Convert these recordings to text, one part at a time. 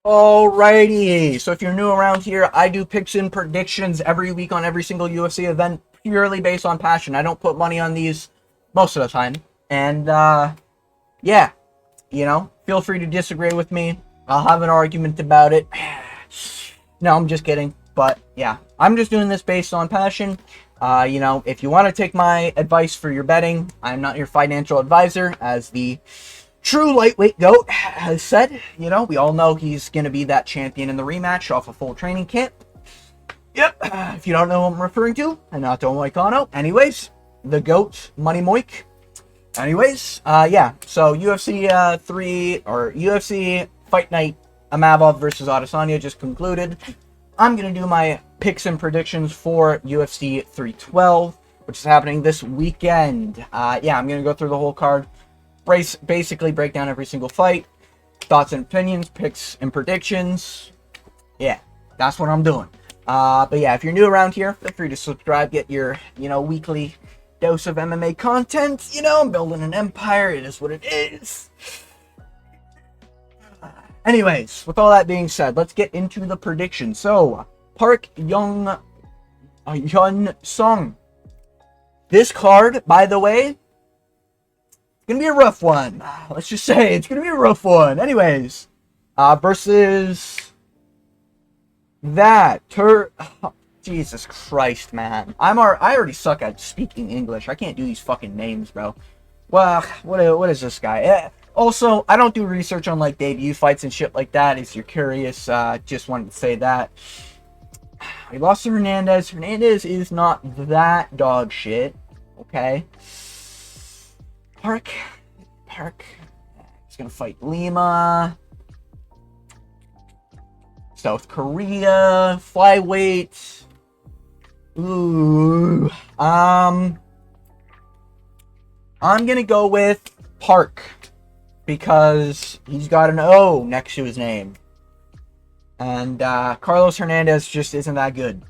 Alrighty, so if you're new around here, I do picks and predictions every week on every single UFC event, purely based on passion. I don't put money on these most of the time. And, yeah, feel free to disagree with me. I'll have an argument about it. No, I'm just kidding. But, yeah, I'm just doing this based on passion. If you want to take my advice for your betting, I'm not your financial advisor, as the true lightweight GOAT has said. We all know he's going to be that champion in the rematch off a full training camp. Yep, if you don't know who I'm referring to, Renato Moicano. Anyways, the GOAT, Money Moik. Anyways, yeah, so UFC 3, or UFC Fight Night Amavov versus Adesanya just concluded. I'm going to do my picks and predictions for UFC 312, which is happening this weekend. Yeah, I'm going to go through the whole card. Basically break down every single fight, thoughts and opinions, picks and predictions. Yeah, that's what I'm doing. But yeah, if you're new around here, feel free to subscribe, get your, weekly dose of MMA content. I'm building an empire. It is what it is. Anyways, with all that being said, let's get into the prediction. So, Park Hyun Sung. This card, by the way, gonna be a rough one. Let's just say it's gonna be a rough one. Anyways, versus that Jesus Christ, man. I already suck at speaking English. I can't do these fucking names, bro. Well, what is this guy? Also, I don't do research on like debut fights and shit like that. If you're curious, just wanted to say that. He lost to Hernandez. Hernandez is not that dog shit. Okay. Park. He's gonna fight Lima. South Korea. Flyweight. Ooh. I'm gonna go with Park because he's got an O next to his name. And Carlos Hernandez just isn't that good.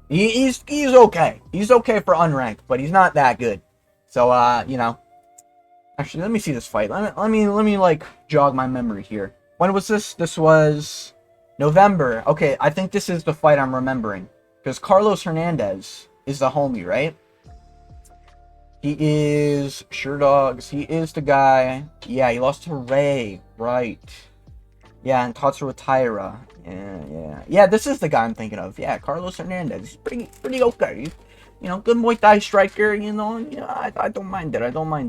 He's okay. He's okay for unranked, but he's not that good. So actually, let me see this fight. Let me like jog my memory here. When was this? This was November. Okay, I think this is the fight I'm remembering. Because Carlos Hernandez is the homie, right? He is Sure Dogs. He is the guy. Yeah, he lost to Ray, right? Yeah, and Tatsuro Taira. Yeah, this is the guy I'm thinking of. Yeah, Carlos Hernandez. He's pretty okay. Good Muay Thai striker. I don't mind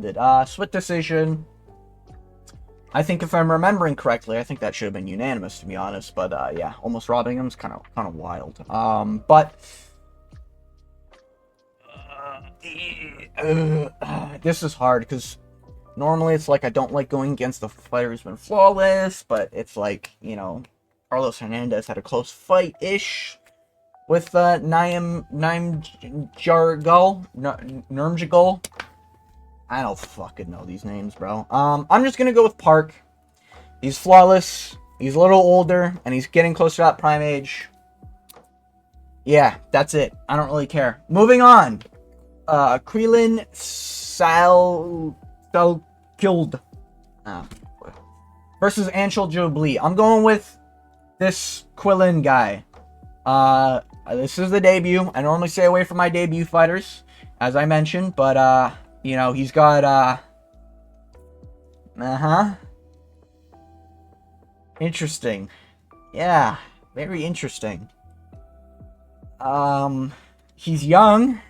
it. Split decision. I think if I'm remembering correctly, I think that should have been unanimous, to be honest. But yeah, almost robbing him is kind of wild. But this is hard because normally it's like I don't like going against the fighter who's been flawless, but it's like Carlos Hernandez had a close fight-ish with Nurmjagal. I don't fucking know these names, bro. I'm just gonna go with Park. He's flawless. He's a little older, and he's getting close to that prime age. Yeah, that's it. I don't really care. Moving on. Krillin Salkild versus Anshul Jobli. I'm going with this Quillin guy. This is the debut. I normally stay away from my debut fighters, as I mentioned, but he's got interesting. Yeah, very interesting. He's young.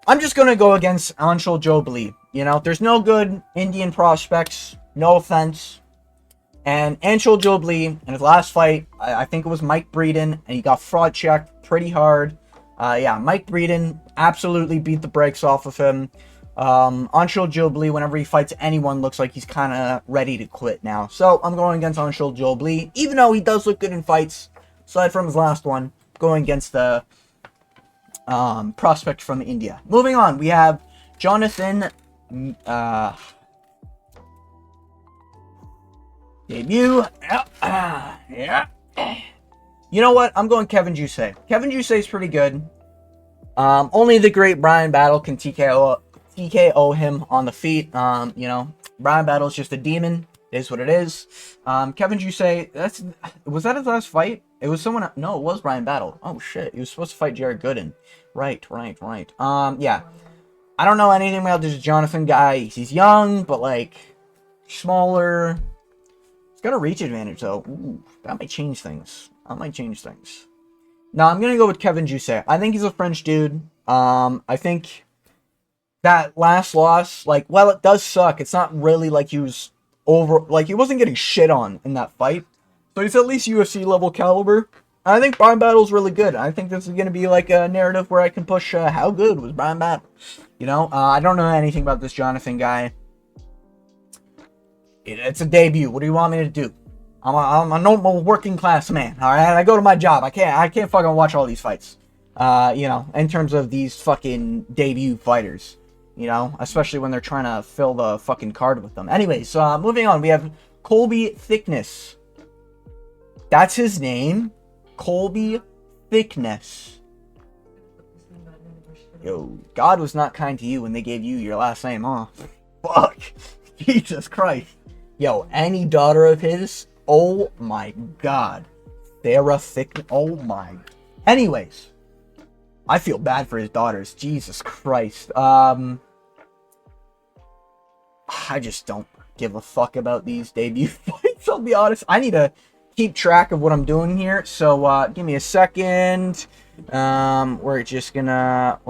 I'm just gonna go against Anshul Jobli. There's no good Indian prospects. No offense. And Anshul Jobli, in his last fight, I think it was Mike Breeden, and he got fraud checked pretty hard. Yeah, Mike Breeden absolutely beat the brakes off of him. Anshul Jobli, whenever he fights anyone, looks like he's kind of ready to quit now. So I'm going against Anshul Jobli, even though he does look good in fights. Aside from his last one, going against the prospect from India. Moving on, we have Jonathan debut. Yeah. You know what? I'm going Kevin Jusay. Kevin Jusay is pretty good. Only the great Brian Battle can TKO him on the feet. Brian Battle is just a demon. It is what it is. Kevin Jusay, was that his last fight? It was someone. No, it was Brian Battle. Oh shit, he was supposed to fight Jared Gooden. Right. Yeah. I don't know anything about this Jonathan guy. He's young, but like smaller. He's got a reach advantage though. Ooh, that might change things. No, I'm gonna go with Kevin Jusay. I think he's a French dude. I think that last loss, like, well, it does suck. It's not really like he was he wasn't getting shit on in that fight. So he's at least UFC level caliber. I think Brian Battle's really good. I think this is going to be like a narrative where I can push how good was Brian Battle. You know, I don't know anything about this Jonathan guy. It's a debut. What do you want me to do? I'm a normal working class man. All right, I go to my job. I can't fucking watch all these fights. You know, in terms of these fucking debut fighters. You know, especially when they're trying to fill the fucking card with them. Anyways, moving on. We have Colby Thickness. That's his name. Colby Thickness. Yo, God was not kind to you when they gave you your last name, huh? Fuck. Jesus Christ. Yo, any daughter of his, oh my God. Sarah Thickness. Oh my. Anyways, I feel bad for his daughters. Jesus Christ. I just don't give a fuck about these debut fights, I'll be honest. I need to keep track of what I'm doing here, so give me a second. We're gonna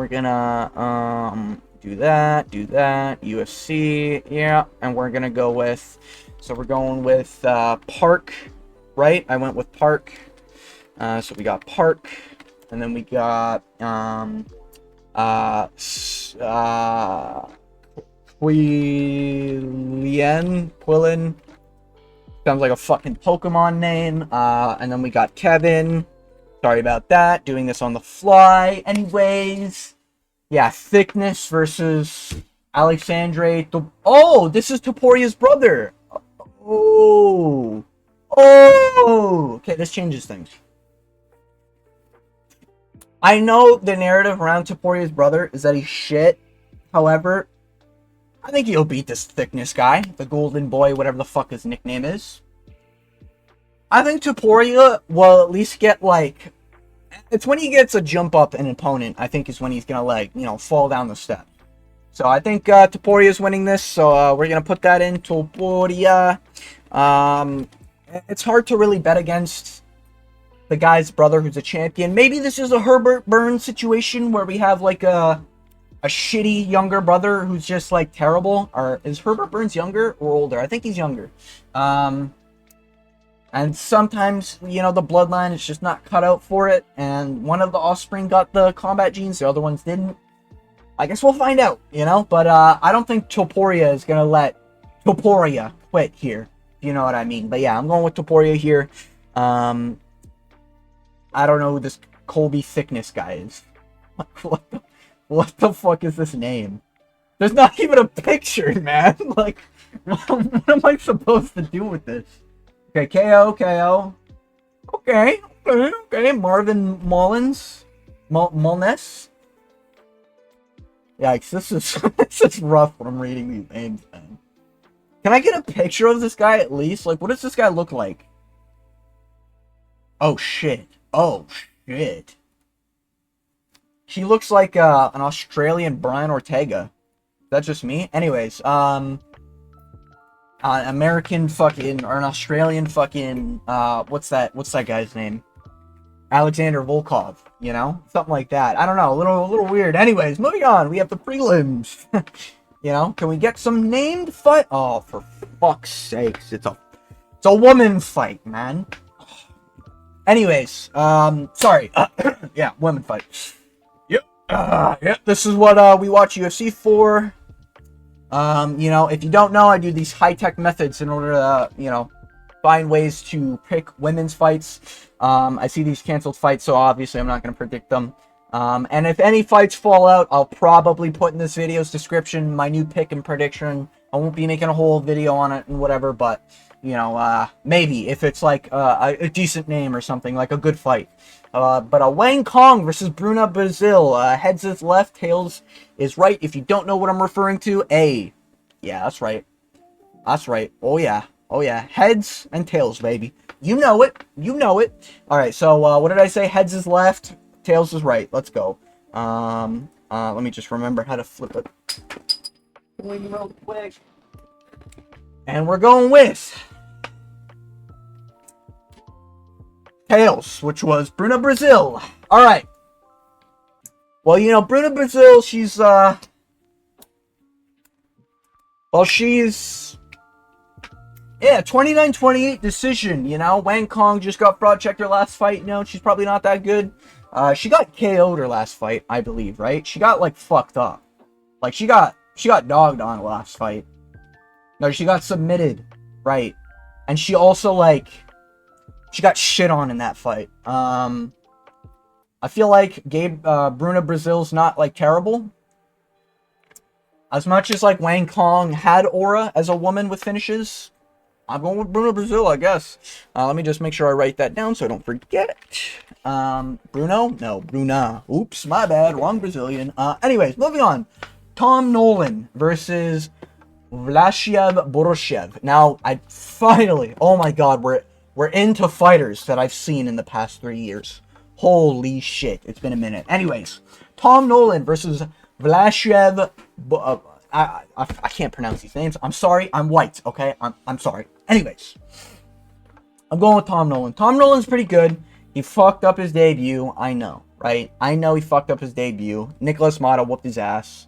do that, UFC, yeah, and we're gonna go with, so we're going with Park, right? I went with Park. So we got Park, and then we got Quillen. Sounds like a fucking Pokemon name. And then we got Kevin. Sorry about that. Doing this on the fly. Anyways. Yeah, Thickness versus Alexandre. Oh, this is Toporia's brother. Oh. Okay, this changes things. I know the narrative around Toporia's brother is that he's shit. However, I think he'll beat this Thickness guy, the Golden Boy, whatever the fuck his nickname is. I think Topuria will at least get, like, it's when he gets a jump up an opponent, I think is when he's gonna, like, you know, fall down the steps. So I think Topuria's winning this, so we're gonna put that in Topuria. It's hard to really bet against the guy's brother who's a champion. Maybe this is a Herbert Burns situation where we have, like, a shitty younger brother who's just like terrible. Or is Herbert Burns younger or older? I think he's younger. And sometimes, you know, the bloodline is just not cut out for it, and one of the offspring got the combat genes, the other ones didn't. I guess we'll find out, you know, but I don't think Topuria is gonna let Topuria quit here, if you know what I mean. But yeah, I'm going with Topuria here. I don't know who this Colby Thickness guy is. What the fuck is this name? There's not even a picture, man. Like, what am I supposed to do with this? Okay, KO. Okay. Marvin Mullins? Molness? Yikes, this is rough when I'm reading these names, man. Can I get a picture of this guy at least? Like, what does this guy look like? Oh, shit. He looks like an Australian Brian Ortega. Is that just me? Anyways, American fucking, or an Australian fucking, what's that guy's name? Alexander Volkov, you know? Something like that. I don't know, a little weird. Anyways, moving on, we have the prelims. You know, can we get some named fight? Oh, for fuck's sakes, it's a woman fight, man. Anyways, sorry. Yeah, women fight. Yep, this is what we watch UFC for. You know, if you don't know, I do these high-tech methods in order to, you know, find ways to pick women's fights. I see these canceled fights, so obviously I'm not going to predict them. And if any fights fall out, I'll probably put in this video's description my new pick and prediction. I won't be making a whole video on it and whatever, but, you know, maybe if it's like a decent name or something, like a good fight. But a Wang Kong versus Bruna Brazil. Heads is left, tails is right. If you don't know what I'm referring to, A. Yeah, that's right. Oh, yeah. Oh yeah, heads and tails, baby. You know it. You know it. All right. So what did I say? Heads is left. Tails is right. Let's go. Let me just remember how to flip it. Real quick. And we're going with tails, which was Bruna Brazil. All right. Well, you know, Bruna Brazil, she's yeah, 29-28 decision, you know. Wang Kong just got fraud checked her last fight, you know. She's probably not that good. She got KO'd her last fight, I believe, right? She got, like, fucked up. Like, she got dogged on last fight. No, she got submitted, right? And she also, like, she got shit on in that fight. I feel like Bruna Brazil's not, like, terrible. As much as, like, Wang Kong had aura as a woman with finishes, I'm going with Bruna Brazil, I guess. Let me just make sure I write that down so I don't forget. Bruno? No, Bruna. Oops, my bad. Wrong Brazilian. Anyways, moving on. Tom Nolan versus Vlashev Boroshev. Now, I finally, oh my god, we're into fighters that I've seen in the past 3 years. Holy shit, it's been a minute. Anyways, Tom Nolan versus Vlashev. I can't pronounce these names. I'm sorry. I'm white. Okay. I'm sorry. Anyways, I'm going with Tom Nolan. Tom Nolan's pretty good. He fucked up his debut. I know, right? I know he fucked up his debut. Nicholas Mata whooped his ass.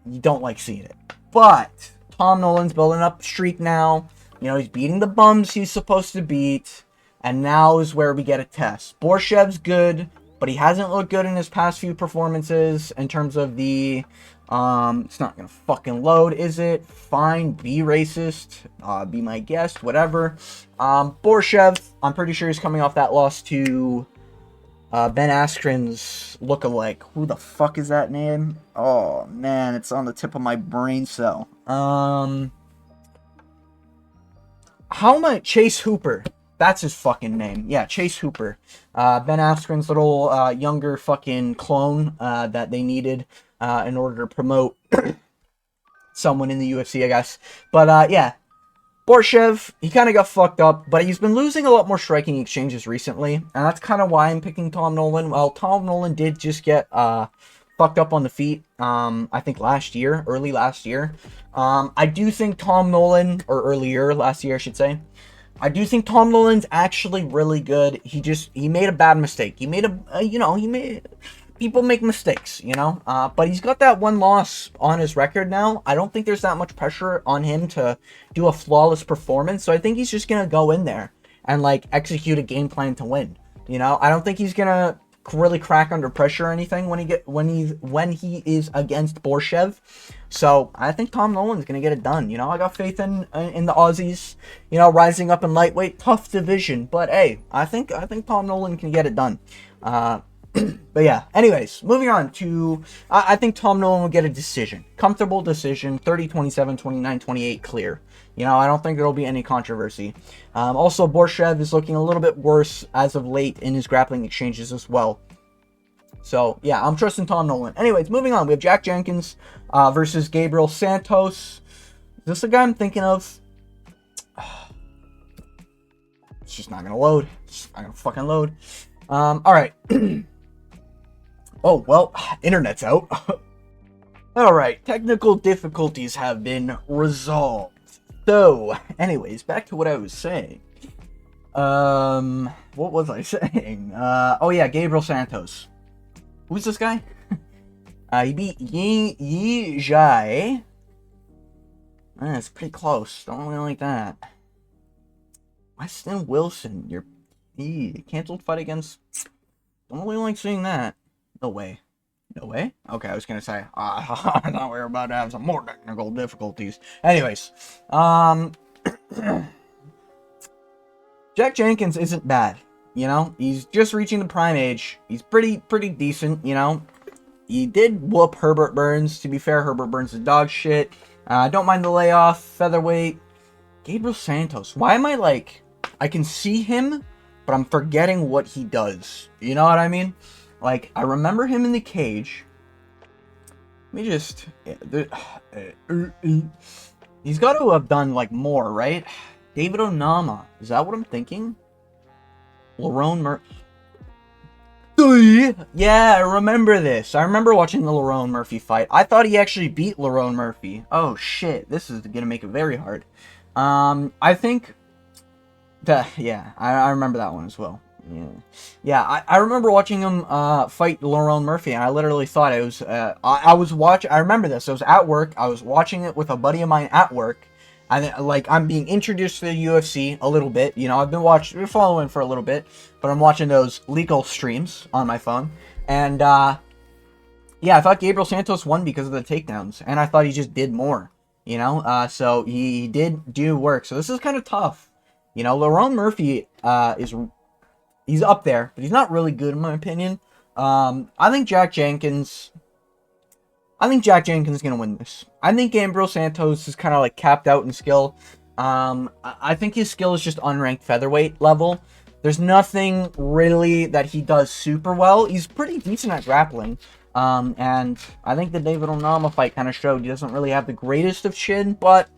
You don't like seeing it, but Tom Nolan's building up a streak now. You know, he's beating the bums he's supposed to beat, and now is where we get a test. Borshev's good, but he hasn't looked good in his past few performances in terms of the it's not gonna fucking load, is it? Fine, be racist, be my guest, whatever. Borshev, I'm pretty sure he's coming off that loss to Ben Askren's lookalike. Who the fuck is that name? Oh man, it's on the tip of my brain cell. How am I? Chase Hooper. That's his fucking name. Yeah, Chase Hooper. Ben Askren's little younger fucking clone that they needed in order to promote someone in the UFC, I guess. But yeah, Borshev, he kind of got fucked up, but he's been losing a lot more striking exchanges recently, and that's kind of why I'm picking Tom Nolan. Well, Tom Nolan did just get fucked up on the feet, I think early last year. I do think Tom Nolan, or earlier last year, I should say, I do think Tom Nolan's actually really good. He made a bad mistake. People make mistakes, you know? But he's got that one loss on his record now. I don't think there's that much pressure on him to do a flawless performance. So I think he's just going to go in there and, like, execute a game plan to win. You know? I don't think he's going to really crack under pressure or anything when he is against Borshev. So I think Tom Nolan's going to get it done. You know, I got faith in the Aussies, you know, rising up in lightweight. Tough division. But, hey, I think Tom Nolan can get it done. But yeah, anyways, moving on to, I think Tom Nolan will get a decision. Comfortable decision, 30-27, 29-28, clear. You know, I don't think there'll be any controversy. Also, Borshev is looking a little bit worse as of late in his grappling exchanges as well. So, yeah, I'm trusting Tom Nolan. Anyways, moving on, we have Jack Jenkins versus Gabriel Santos. Is this the guy I'm thinking of? It's just not gonna load. It's not gonna fucking load. Alright. Oh, well, internet's out. Alright, technical difficulties have been resolved. So, anyways, back to what I was saying. What was I saying? Oh yeah, Gabriel Santos. Who's this guy? He beat Yi Zhai. It's pretty close. Don't really like that. Weston Wilson, your canceled fight against... Don't really like seeing that. No way. No way? Okay, I was gonna say, I thought we were about to have some more technical difficulties. Anyways, Jack Jenkins isn't bad, you know? He's just reaching the prime age. He's pretty decent, you know? He did whoop Herbert Burns. To be fair, Herbert Burns is dog shit. Don't mind the layoff, featherweight. Gabriel Santos. Why am I like... I can see him, but I'm forgetting what he does. You know what I mean? Like, I remember him in the cage. Let me just... He's got to have done, like, more, right? David Onama. Is that what I'm thinking? Lerone Murphy. Yeah, I remember this. I remember watching the Lerone Murphy fight. I thought he actually beat Lerone Murphy. Oh, shit. This is gonna make it very hard. I think... yeah, I remember that one as well. Yeah, I remember watching him fight Lerone Murphy, and I literally thought it was I was watching. I remember this. I was at work. I was watching it with a buddy of mine at work, and like I'm being introduced to the UFC a little bit. You know, I've been following for a little bit, but I'm watching those legal streams on my phone, and yeah, I thought Gabriel Santos won because of the takedowns, and I thought he just did more. You know, so he did do work. So this is kind of tough. You know, Lerone Murphy he's up there, but he's not really good in my opinion. I think Jack Jenkins is gonna win this. I think Gabriel Santos is kind of like capped out in skill. I think his skill is just unranked featherweight level. There's nothing really that he does super well. He's pretty decent at grappling. And I think the David Onama fight kind of showed he doesn't really have the greatest of chin, but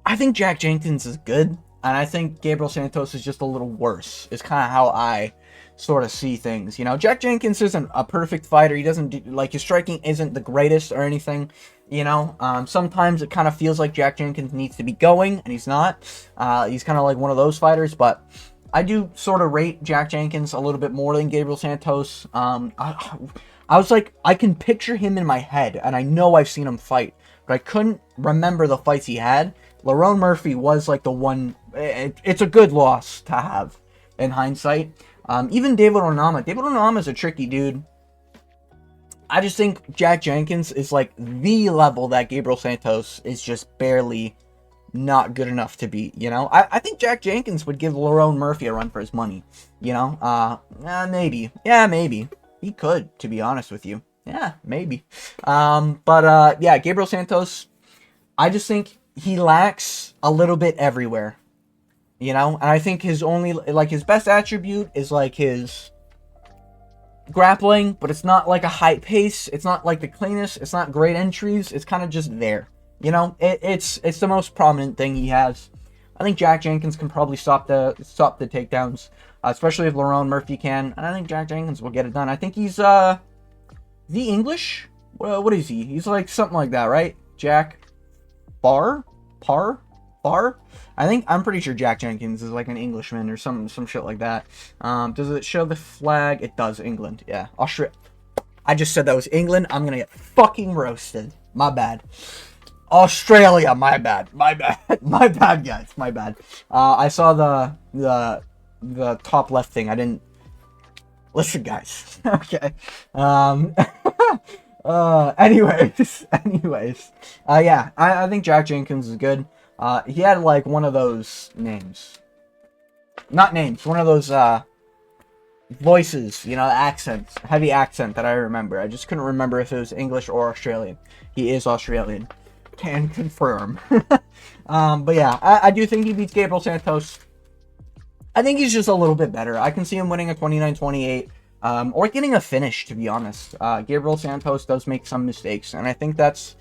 I think Jack Jenkins is good. And I think Gabriel Santos is just a little worse, is kind of how I sort of see things. You know, Jack Jenkins isn't a perfect fighter. He doesn't like, his striking isn't the greatest or anything. You know, sometimes it kind of feels like Jack Jenkins needs to be going, and he's not. He's kind of like one of those fighters, but I do sort of rate Jack Jenkins a little bit more than Gabriel Santos. I was like, I can picture him in my head, and I know I've seen him fight, but I couldn't remember the fights he had. Lerone Murphy was like the one. It's a good loss to have in hindsight. Even David Onama. David Onama is a tricky dude. I just think Jack Jenkins is like the level that Gabriel Santos is just barely not good enough to beat. You know, I think Jack Jenkins would give Lerone Murphy a run for his money. You know, maybe. Yeah, maybe. He could, to be honest with you. Yeah, maybe. Yeah, Gabriel Santos, I just think he lacks a little bit everywhere, you know? And I think his best attribute is, like, his grappling, but it's not, like, a high pace. It's not, like, the cleanest. It's not great entries. It's kind of just there, you know? It's the most prominent thing he has. I think Jack Jenkins can probably stop the takedowns, especially if Lerone Murphy can. And I think Jack Jenkins will get it done. I think he's, the English? Well, what is he? He's, like, something like that, right? Jack... Bar? I'm pretty sure Jack Jenkins is like an Englishman or some shit like that. Does it show the flag? It does. England. Yeah. Austria. I just said that was England. I'm gonna get fucking roasted. My bad. Australia. My bad. My bad, guys. My bad. I saw the top left thing. I didn't listen, guys. Okay. Anyways. Yeah, I think Jack Jenkins is good. He had, like, one of those names. Not names, one of those, voices, you know, accents. Heavy accent that I remember. I just couldn't remember if it was English or Australian. He is Australian. Can confirm. But yeah, I do think he beats Gabriel Santos. I think he's just a little bit better. I can see him winning a 29-28. Or getting a finish, to be honest. Gabriel Santos does make some mistakes, and I think that's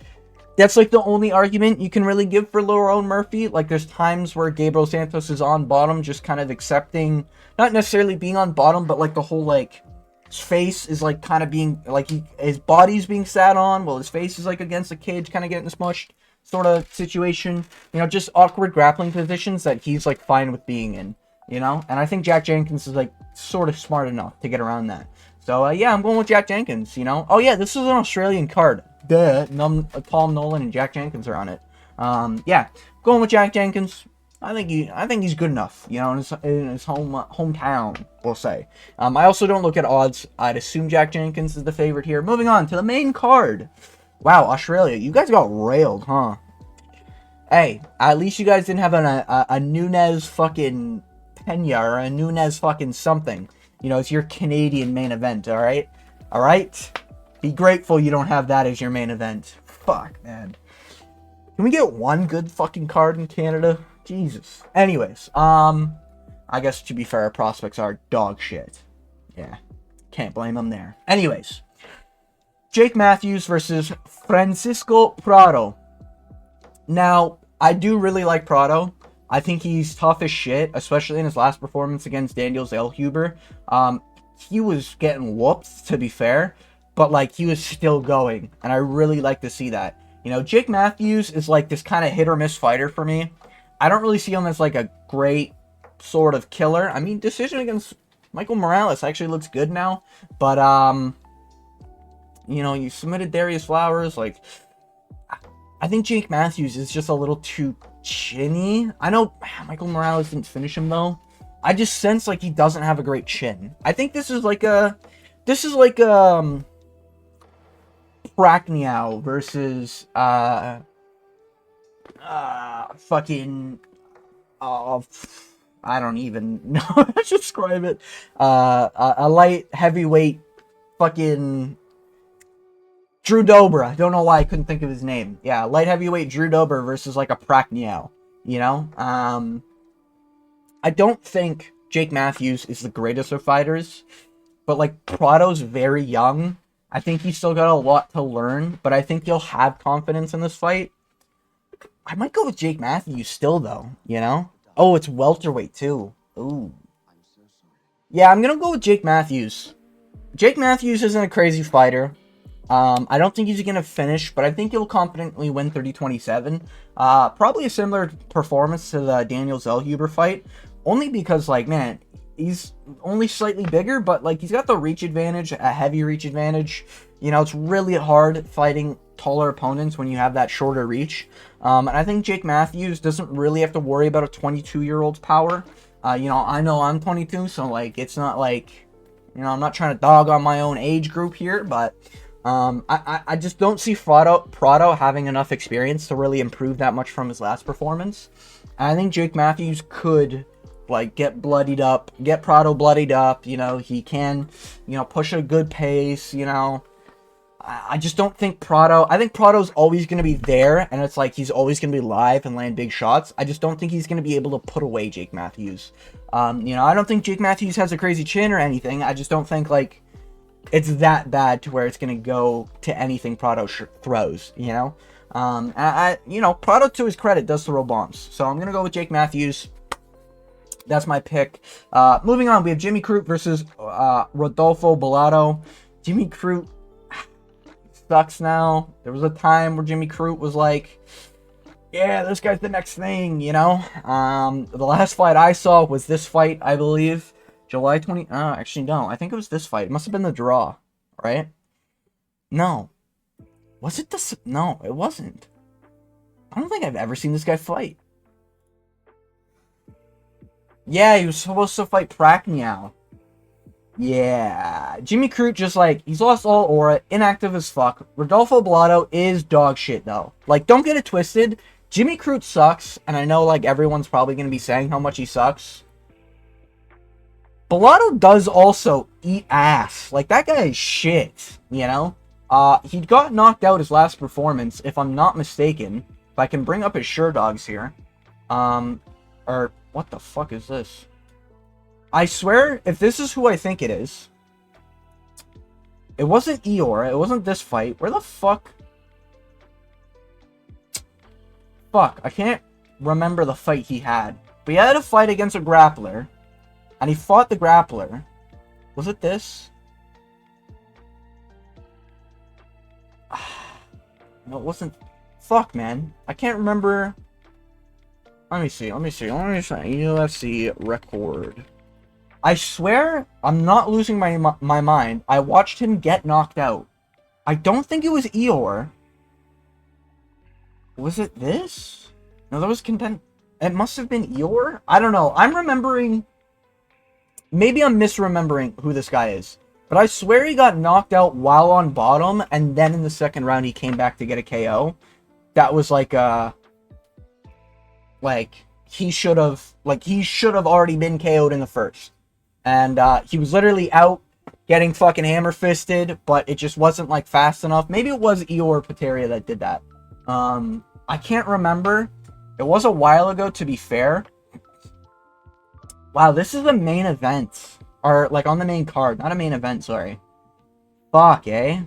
like the only argument you can really give for Lerone Murphy. Like, there's times where Gabriel Santos is on bottom, just kind of accepting, not necessarily being on bottom, but like the whole, like, his face is like kind of being, like, his body's being sat on, while his face is like against the cage, kind of getting smushed, sort of situation. You know, just awkward grappling positions that he's like fine with being in. You know, and I think Jack Jenkins is like sort of smart enough to get around that. So yeah, I'm going with Jack Jenkins. You know, oh yeah, this is an Australian card. Duh, Paul Nolan and Jack Jenkins are on it. Yeah, going with Jack Jenkins. I think he's good enough. You know, in his hometown, we'll say. I also don't look at odds. I'd assume Jack Jenkins is the favorite here. Moving on to the main card. Wow, Australia, you guys got railed, huh? Hey, at least you guys didn't have a Nunes fucking Pena or a Nunes fucking something. You know, it's your Canadian main event, alright? Alright? Be grateful you don't have that as your main event. Fuck, man. Can we get one good fucking card in Canada? Jesus. Anyways, I guess to be fair, our prospects are dog shit. Yeah. Can't blame them there. Anyways. Jake Matthews versus Francisco Prado. Now, I do really like Prado. I think he's tough as shit, especially in his last performance against Daniel Zellhuber. He was getting whooped, to be fair, but like he was still going, and I really like to see that. You know, Jake Matthews is like this kind of hit or miss fighter for me. I don't really see him as like a great sort of killer. I mean, decision against Michael Morales actually looks good now, but you know, you submitted Darius Flowers. Like, I think Jake Matthews is just a little too chinny. I know Michael Morales didn't finish him though. I just sense like he doesn't have a great chin. I think this is like Prakniao versus fucking I don't even know how to describe it. A light heavyweight fucking Drew Dober. I don't know why I couldn't think of his name. Yeah, light heavyweight Drew Dober versus like a Prakniao. You know, I don't think Jake Matthews is the greatest of fighters, but like Prado's very young. I think he's still got a lot to learn, but I think he'll have confidence in this fight. I might go with Jake Matthews still, though, you know? Oh, it's welterweight, too. Ooh. Yeah, I'm gonna go with Jake Matthews. Jake Matthews isn't a crazy fighter. I don't think he's gonna finish, but I think he'll confidently win 30-27. Probably a similar performance to the Daniel Zellhuber fight, only because, like, man, he's only slightly bigger, but like he's got the reach advantage, a heavy reach advantage. You know, it's really hard fighting taller opponents when you have that shorter reach. And I think Jake Matthews doesn't really have to worry about a 22-year-old's power. You know I'm 22, so like it's not like, you know, I'm not trying to dog on my own age group here, but I just don't see Prado having enough experience to really improve that much from his last performance. And I think Jake Matthews could like get Prado bloodied up. You know, he can, you know, push a good pace. You know, I just don't think I think Prado's always going to be there, and it's like he's always going to be live and land big shots. I just don't think he's going to be able to put away Jake Matthews. You know, I don't think Jake Matthews has a crazy chin or anything. I just don't think like it's that bad to where it's going to go to anything Prado throws, you know? You know, Prado, to his credit, does throw bombs. So I'm going to go with Jake Matthews. That's my pick. Moving on, we have Jimmy Crute versus Rodolfo Bellato. Jimmy Crute sucks now. There was a time where Jimmy Crute was like, yeah, this guy's the next thing, you know? The last fight I saw was this fight, I believe. July 20... actually, no. I think it was this fight. It must have been the draw, right? No. Was it this? No, it wasn't. I don't think I've ever seen this guy fight. Yeah, he was supposed to fight Prakniao. Yeah. Jimmy Crute just, like, he's lost all aura, inactive as fuck. Rodolfo Bellato is dog shit, though. Like, don't get it twisted. Jimmy Crute sucks, and I know, like, everyone's probably going to be saying how much he sucks. Bellato does also eat ass. Like, that guy is shit, you know? He got knocked out his last performance, if I'm not mistaken. If I can bring up his Dogs here. Or, what the fuck is this? I swear, if this is who I think it is, it wasn't Eeyore, it wasn't this fight. Where the fuck? Fuck, I can't remember the fight he had. But he had a fight against a grappler. And he fought the grappler. Was it this? No, it wasn't. Fuck, man. I can't remember. Let me see. UFC record. I swear, I'm not losing my mind. I watched him get knocked out. I don't think it was Eeyore. Was it this? No, that was content. It must have been Eeyore? I don't know. I'm remembering... Maybe I'm misremembering who this guy is. But I swear he got knocked out while on bottom, and then in the second round he came back to get a KO. That was like he should have already been KO'd in the first. And he was literally out getting fucking hammer fisted, but it just wasn't like fast enough. Maybe it was Eeyore Pateria that did that. I can't remember. It was a while ago, to be fair. Wow, this is the main event. Or, like, on the main card. Not a main event, sorry. Fuck, eh?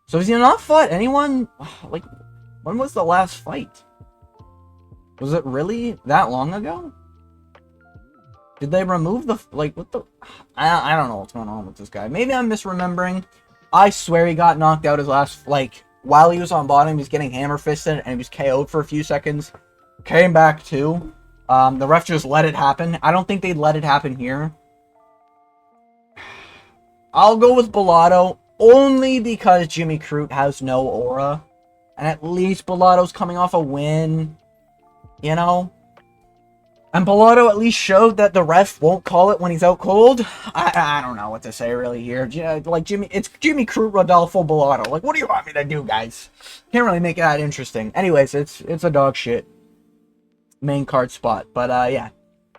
So, has he not fought anyone? Like, When was the last fight? Was it really that long ago? Did they remove the, like, what the, I don't know what's going on with this guy. Maybe I'm misremembering. I swear he got knocked out his last, like, while he was on bottom, he was getting hammer fisted, and he was KO'd for a few seconds. Came back too. The ref just let it happen. I don't think they'd let it happen here. I'll go with Bellato, only because Jimmy Crute has no aura. And at least Bellato's coming off a win. You know? And Bellato at least showed that the ref won't call it when he's out cold. I don't know what to say really here. Like it's Jimmy Crute, Rodolfo, Bellato. Like, what do you want me to do, guys? Can't really make it that interesting. Anyways, it's a dog shit main card spot. But yeah,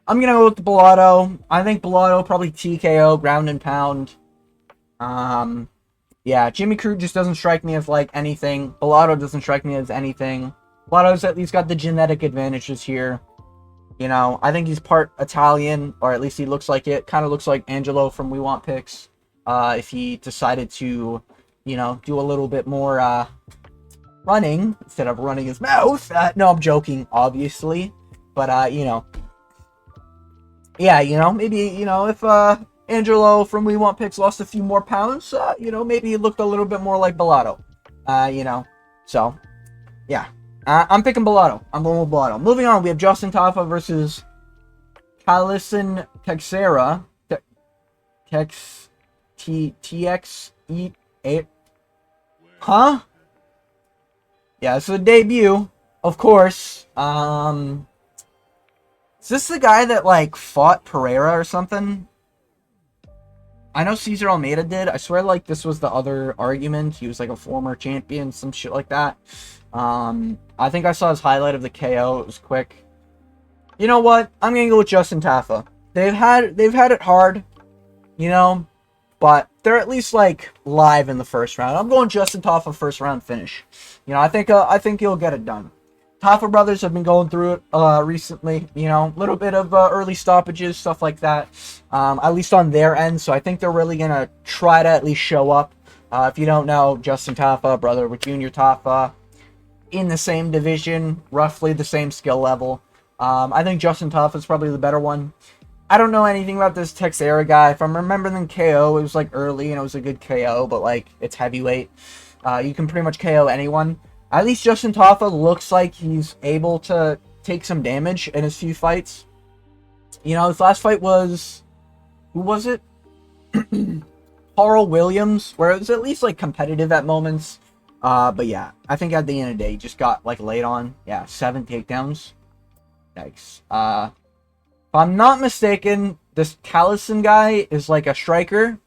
I'm gonna go with the Bellato. I think Bellato probably TKO, ground and pound. Yeah, Jimmy Crute just doesn't strike me as like anything. Bellato doesn't strike me as anything. Bellato's at least got the genetic advantages here. You know, I think he's part Italian, or at least he looks like it. Kind of looks like Angelo from We Want Picks. If he decided to, you know, do a little bit more running instead of running his mouth. No, I'm joking, obviously. But, you know. Yeah, you know, maybe, you know, if Angelo from We Want Picks lost a few more pounds, you know, maybe he looked a little bit more like Bellato. You know, so, yeah. I'm picking Bellato. I'm going with Bellato. Moving on, we have Justin Tafa versus Calison Texera. TX8. Huh? Yeah, this is a debut, of course. Is this the guy that, like, fought Pereira or something? I know Cesar Almeida did. I swear, like, this was the other argument. He was, like, a former champion, some shit like that. I think I saw his highlight of the KO. It was quick. You know what? I'm gonna go with Justin Tafa. They've had it hard, you know, but they're at least like live in the first round. I'm going Justin Tafa first round finish. You know, I think he'll get it done. Tafa brothers have been going through it recently. You know, a little bit of early stoppages, stuff like that. At least on their end. So I think they're really gonna try to at least show up. If you don't know, Justin Tafa, brother with Junior Tafa. In the same division, roughly the same skill level. I think Justin Tafa is probably the better one. I don't know anything about this Texera guy. If I'm remembering KO, it was like early and it was a good KO, but like it's heavyweight. You can pretty much KO anyone. At least Justin Tafa looks like he's able to take some damage in his few fights. You know, his last fight was, who was it? Carl Williams, where it was at least like competitive at moments. But yeah, I think at the end of the day, he just got, like, laid on. Yeah, 7 takedowns. Yikes. If I'm not mistaken, this Callison guy is, like, a striker.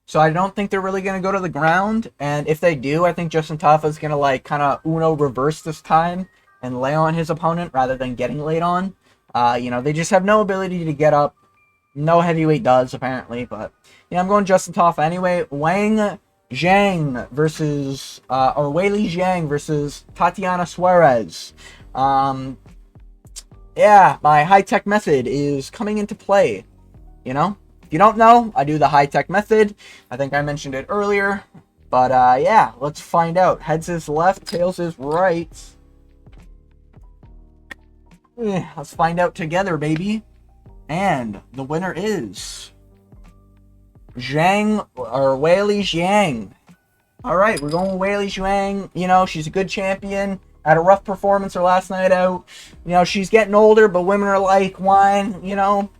So I don't think they're really going to go to the ground. And if they do, I think Justin Tafa is going to, like, kind of Uno reverse this time and lay on his opponent rather than getting laid on. You know, they just have no ability to get up. No heavyweight does, apparently. But, yeah, I'm going Justin Tafa anyway. Wang Zhang versus, or Weili Zhang versus Tatiana Suarez. Yeah, my high-tech method is coming into play, you know? If you don't know, I do the high-tech method. I think I mentioned it earlier. But, yeah, let's find out. Heads is left, tails is right. Let's find out together, baby. And the winner is Zhang, or Weili Zhang. Alright, we're going with Weili Zhang. You know, she's a good champion. Had a rough performance her last night out. You know, she's getting older, but women are like wine, you know.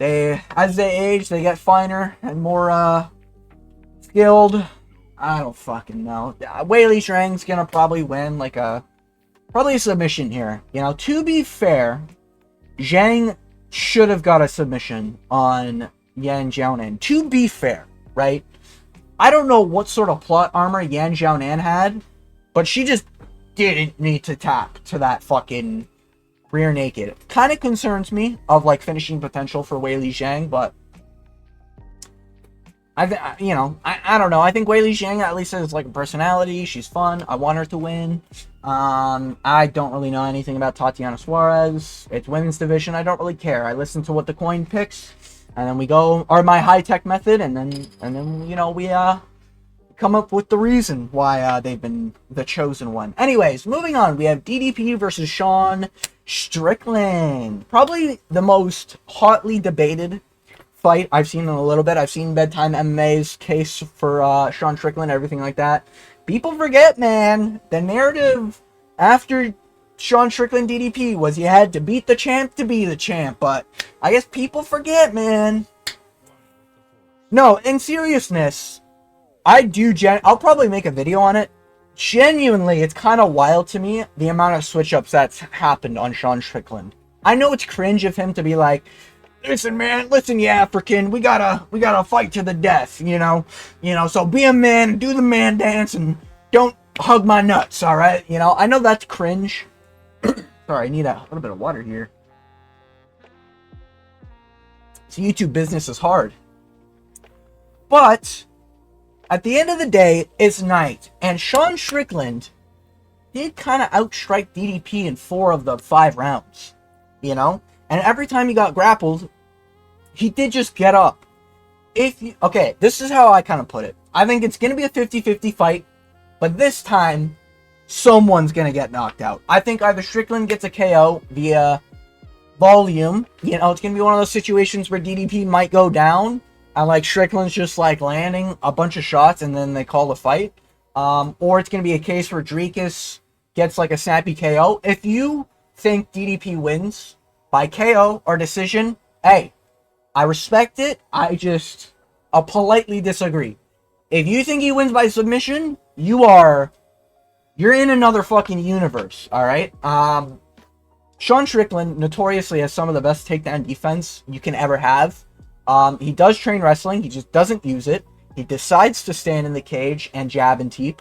As they age, they get finer and more, skilled. I don't fucking know. Weili Zhang's gonna probably win, like probably a submission here. You know, to be fair, Zhang should have got a submission on Yan Xiaonan. To be fair, right? I don't know what sort of plot armor Yan Xiaonan had, but she just didn't need to tap to that fucking rear naked. It kind of concerns me of like finishing potential for Weili Zhang, but I don't know. I think Weili Zhang at least has like a personality. She's fun. I want her to win. I don't really know anything about Tatiana Suarez. It's women's division. I don't really care. I listen to what the coin picks, and then we go, or my high tech method, and then you know we come up with the reason why they've been the chosen one. Anyways, moving on, we have DDP versus Sean Strickland. Probably the most hotly debated fight I've seen in a little bit. I've seen Bedtime MMA's case for Sean Strickland, everything like that. People forget, man, the narrative after Sean Strickland DDP was you had to beat the champ to be the champ, but I guess people forget, man. No, in seriousness, I'll probably make a video on it. Genuinely, it's kind of wild to me, the amount of switch-ups that's happened on Sean Strickland. I know it's cringe of him to be like, listen, man, listen, you African, we gotta fight to the death, you know, so be a man and do the man dance and don't hug my nuts, all right? You know, I know that's cringe. Sorry, I need a little bit of water here. So YouTube business is hard. But at the end of the day, it's night, and Sean Strickland did kind of outstrike DDP in 4 of the 5 rounds, you know? And every time he got grappled, he did just get up. Okay, this is how I kind of put it. I think it's going to be a 50-50 fight, but this time, someone's going to get knocked out. I think either Strickland gets a KO via volume. You know, it's going to be one of those situations where DDP might go down, and like Strickland's just like landing a bunch of shots and then they call the fight. Or it's going to be a case where Drekus gets like a snappy KO. If you think DDP wins by KO or decision, hey, I respect it. I'll politely disagree. If you think he wins by submission, you're in another fucking universe, all right? Sean Strickland notoriously has some of the best takedown defense you can ever have. He does train wrestling, he just doesn't use it. He decides to stand in the cage and jab and teep.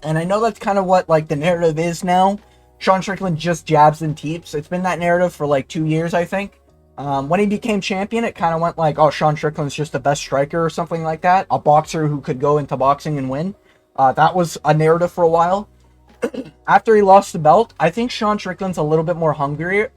And I know that's kind of what like the narrative is now. Sean Strickland just jabs and teeps. It's been that narrative for like 2 years, I think. When he became champion, it kind of went like, oh, Sean Strickland's just the best striker or something like that. A boxer who could go into boxing and win. That was a narrative for a while. After he lost the belt, I think Sean Strickland's a little bit more hungrier.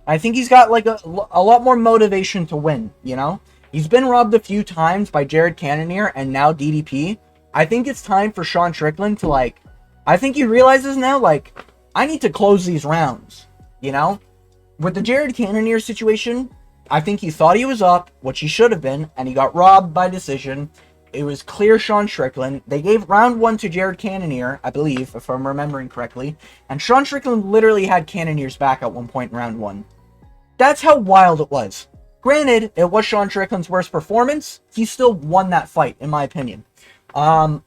I think he's got like a lot more motivation to win, you know? He's been robbed a few times by Jared Cannonier and now DDP. I think it's time for Sean Strickland to like, I think he realizes now, like, I need to close these rounds, you know? With the Jared Cannonier situation, I think he thought he was up, which he should have been, and he got robbed by decision. It was clear Sean Strickland. They gave round 1 to Jared Cannonier, I believe, if I'm remembering correctly. And Sean Strickland literally had Cannonier's back at one point in round 1. That's how wild it was. Granted, it was Sean Strickland's worst performance. He still won that fight, in my opinion. Now,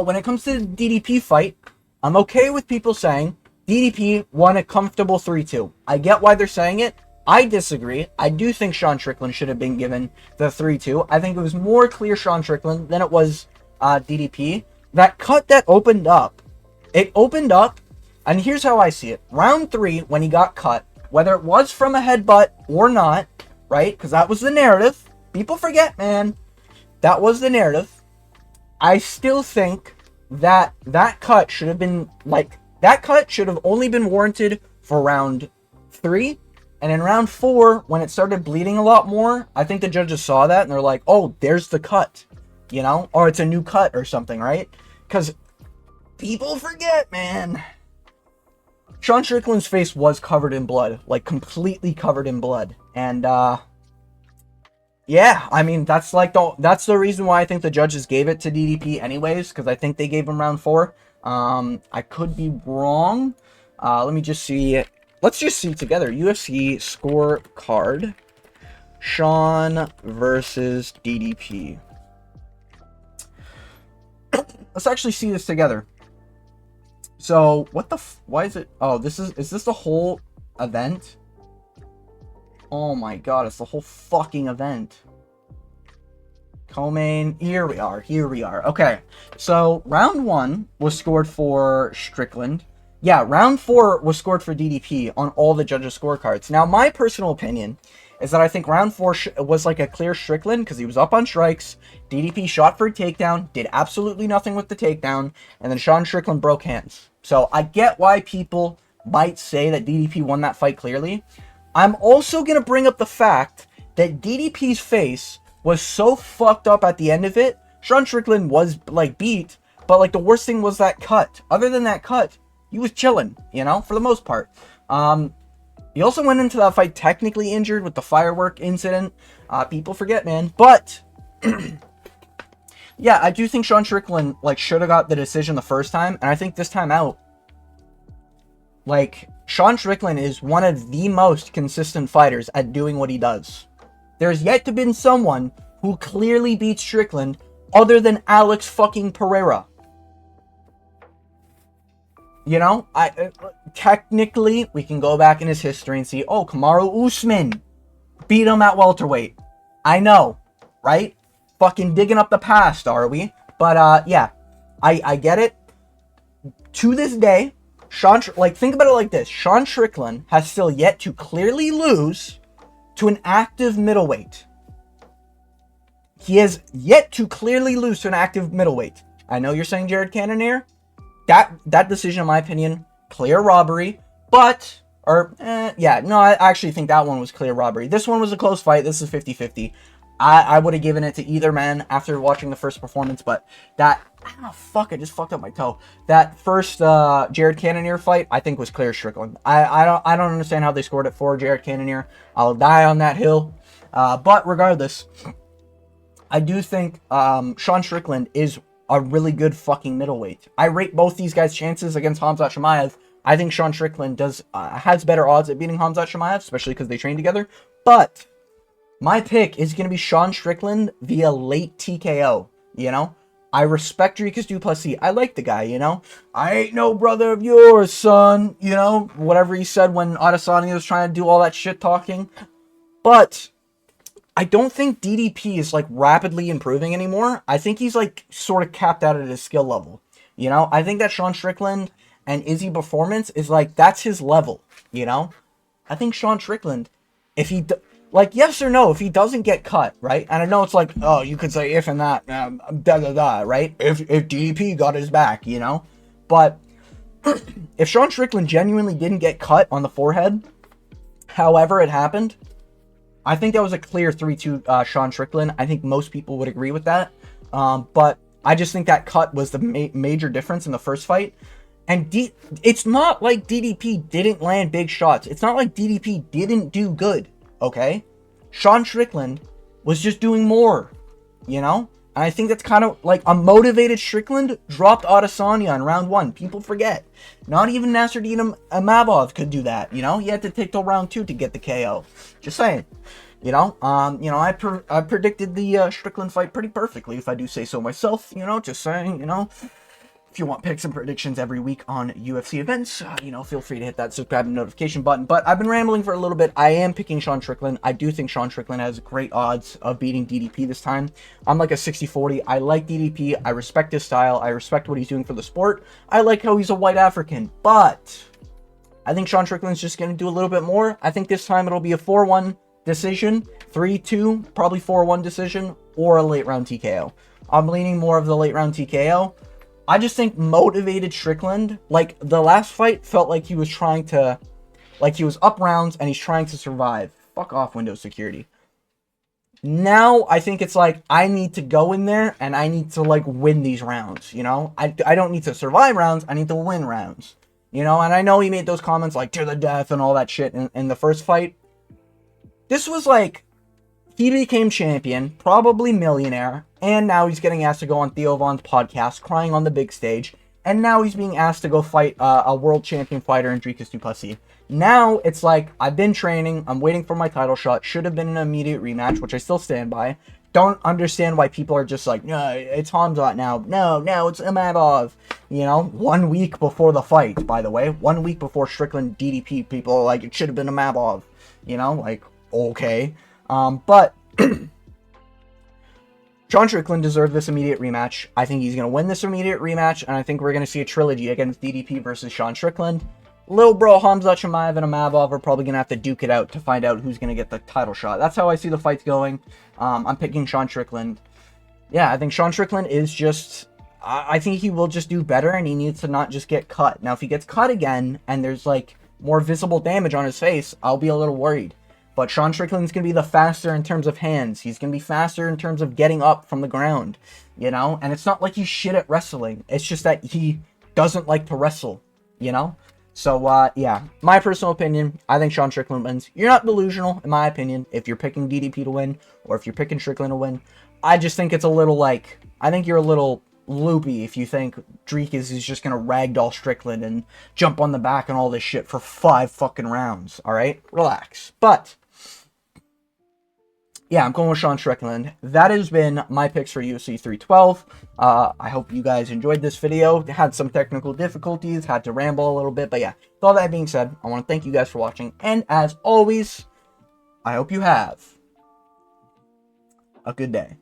when it comes to the DDP fight, I'm okay with people saying DDP won a comfortable 3-2. I get why they're saying it. I disagree. I do think Sean Strickland should have been given the 3-2. I think it was more clear Sean Strickland than it was DDP. That cut that opened up, and here's how I see it. Round 3, when he got cut, whether it was from a headbutt or not, right? Because that was the narrative. People forget, man. That was the narrative. I still think that that cut should have been, like, that cut should have only been warranted for round 3. And in round 4, when it started bleeding a lot more, I think the judges saw that and they're like, oh, there's the cut, you know? Or it's a new cut or something, right? Because people forget, man. Sean Strickland's face was covered in blood, like completely covered in blood. And, yeah, I mean, that's the reason why I think the judges gave it to DDP anyways, because I think they gave him round 4. I could be wrong. Let me just see it. Let's just see together. UFC scorecard. Sean versus DDP. Let's actually see this together. So, what the why is it? Oh, is this the whole event? Oh my god, it's the whole fucking event. Co-main, here we are. Okay, so round 1 was scored for Strickland. Yeah, round 4 was scored for DDP on all the judges' scorecards. Now, my personal opinion is that I think round 4 was like a clear Strickland because he was up on strikes. DDP shot for a takedown, did absolutely nothing with the takedown, and then Sean Strickland broke hands. So I get why people might say that DDP won that fight clearly. I'm also going to bring up the fact that DDP's face was so fucked up at the end of it Sean Strickland was, like, beat, but, like, the worst thing was that cut. Other than that cut, he was chilling, you know, for the most part. He also went into that fight technically injured with the firework incident. People forget, man. But, yeah, I do think Sean Strickland, like, should have got the decision the first time. And I think this time out, like, Sean Strickland is one of the most consistent fighters at doing what he does. There's yet to been someone who clearly beats Strickland other than Alex fucking Pereira. You know, technically, we can go back in his history and see, oh, Kamaru Usman beat him at welterweight. I know, right? Fucking digging up the past, are we? But, yeah, I get it. To this day, think about it like this. Sean Strickland has still yet to clearly lose to an active middleweight. He has yet to clearly lose to an active middleweight. I know you're saying Jared Cannonier. That decision, in my opinion, clear robbery. But, I actually think that one was clear robbery. This one was a close fight. This is 50-50. I would have given it to either man after watching the first performance, but I just fucked up my toe. That first Jared Cannonier fight, I think was clear Strickland. I don't understand how they scored it for Jared Cannonier. I'll die on that hill. But regardless, I do think Sean Strickland is a really good fucking middleweight. I rate both these guys' chances against Khamzat Chimaev. I think Sean Strickland has better odds at beating Khamzat Chimaev, especially because they train together. But my pick is going to be Sean Strickland via late TKO, you know? I respect Dricus du Plessis. I like the guy, you know? I ain't no brother of yours, son. You know? Whatever he said when Adesanya was trying to do all that shit talking. But I don't think DDP is, like, rapidly improving anymore. I think he's, like, sort of capped out at his skill level. You know? I think that Sean Strickland and Izzy Performance is, like, that's his level, you know? I think Sean Strickland, if he... Like, yes or no, if he doesn't get cut, right? And I know it's like, oh, you could say if and that, right? If DDP got his back, you know? But if Sean Strickland genuinely didn't get cut on the forehead, however it happened, I think that was a clear 3-2 Sean Strickland. I think most people would agree with that. But I just think that cut was the major difference in the first fight. And it's not like DDP didn't land big shots. It's not like DDP didn't do good. Okay, Sean Strickland was just doing more, you know? And I think that's kind of like a motivated Strickland dropped Adesanya in round 1. People forget. Not even Nasruddin Imavov could do that, you know? He had to take till round 2 to get the KO. Just saying. You know? I predicted the Strickland fight pretty perfectly, if I do say so myself. You know, just saying, you know? If you want picks and predictions every week on UFC events, feel free to hit that subscribe and notification button. But I've been rambling for a little bit. I am picking Sean Strickland. I do think Sean Strickland has great odds of beating DDP this time. I'm like a 60-40. I like DDP. I respect his style. I respect what he's doing for the sport. I like how he's a white African. But I think Sean Strickland's just going to do a little bit more. I think this time it'll be a 4-1 decision, 3-2, probably 4-1 decision, or a late round TKO. I'm leaning more of the late round TKO. I just think motivated Strickland, like, the last fight felt like he was trying to, like, he was up rounds and he's trying to survive. Fuck off, Windows Security. Now, I think it's like, I need to go in there and I need to, like, win these rounds, you know? I don't need to survive rounds, I need to win rounds, you know? And I know he made those comments, like, to the death and all that shit in the first fight. This was, like, he became champion, probably millionaire, and now he's getting asked to go on Theo Von's podcast, crying on the big stage, and now he's being asked to go fight a world champion fighter in Dricus du Plessis. Now, it's like, I've been training, I'm waiting for my title shot, should have been an immediate rematch, which I still stand by. Don't understand why people are just like, no, it's Khamzat now, no, it's Imavov. You know, 1 week before the fight, by the way, 1 week before Strickland DDP, people are like, it should have been Imavov. You know, like, okay. But Sean Strickland deserved this immediate rematch. I think he's going to win this immediate rematch, and I think we're going to see a trilogy against DDP versus Sean Strickland. Little bro Khamzat Chimaev and Imavov are probably going to have to duke it out to find out who's going to get the title shot. That's how I see the fights going. I'm picking Sean Strickland. Yeah, I think Sean Strickland is just... I think he will just do better, and he needs to not just get cut. Now, if he gets cut again, and there's, like, more visible damage on his face, I'll be a little worried. But Sean Strickland's going to be the faster in terms of hands. He's going to be faster in terms of getting up from the ground, you know? And it's not like he's shit at wrestling. It's just that he doesn't like to wrestle, you know? So, yeah, my personal opinion, I think Sean Strickland wins. You're not delusional, in my opinion, if you're picking DDP to win, or if you're picking Strickland to win. I just think it's a little, like, I think you're a little loopy if you think Dreek is just gonna ragdoll Strickland and jump on the back and all this shit for 5 fucking rounds, alright? Relax. But yeah, I'm going with Sean Strickland. That has been my picks for UFC 312. I hope you guys enjoyed this video. Had some technical difficulties, had to ramble a little bit, but yeah. With all that being said, I want to thank you guys for watching, and as always, I hope you have a good day.